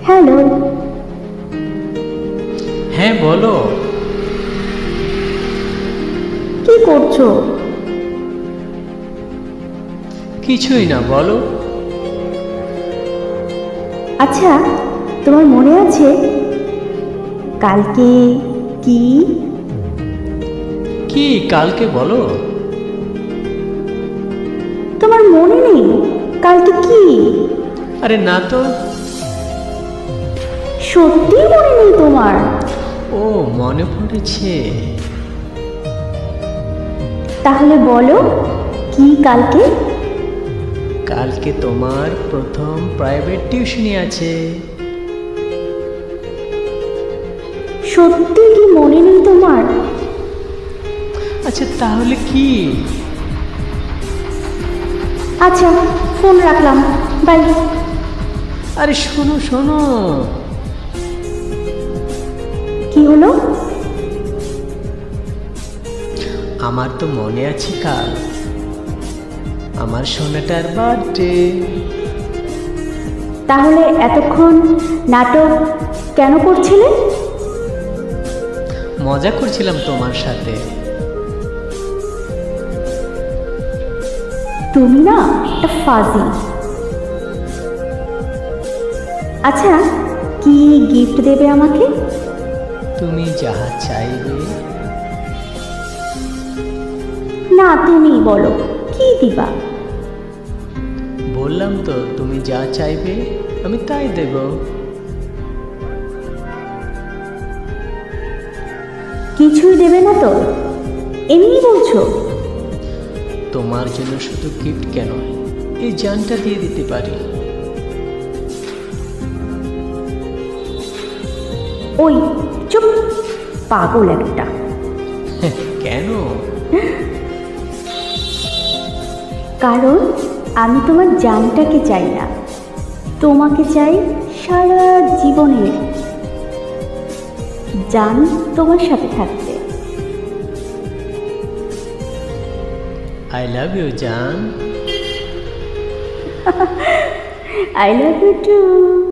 Hello. হ্যাঁ বলো। কি করছো? কিছুই না, বলো। আচ্ছা, তোমার মনে আছে কালকে কি? কি কালকে বলো? তোমার মনে নেই কালকে কি? আরে না তো। সত্যি মনে নেই তোমার? ও, মনে পড়েছে। তাহলে বলো কি কালকে? কালকে তোমার প্রথম প্রাইভেট টিউশনি আছে। সত্যি কি মনে নেই তোমার? আচ্ছা তাহলে কি? আচ্ছা, ফোন রাখলাম, বাই। আরে শোনো শোনো। কি হলো? আমার তো মনে আছে কাল আমার সোনাটার বার্থডে। তাহলে এতক্ষণ নাটক কেন করছিলে? মজা করছিলাম তোমার সাথে। তুমি না একটা ফাজি। আচ্ছা, কি গিফট দেবে আমাকে? তুমি যাহা চাইবে। না, তুমি বলো কি দিবা? বললাম তো, তুমি যা চাইবে আমি তাই দেব। কিছুই দেবে না তো? এমনি বলছো? তোমার জন্য শুধু গিফট কেন, এই জানটা দিয়ে দিতে পারি। ওই চুপ, পাগল একটা। কেন? কারণ আমি তোমার জানটাকে চাই না, তোমাকে চাই সারা জীবনের। জান তোমার সাথে থাকতে। আই লাভ ইউ জান। I love you two.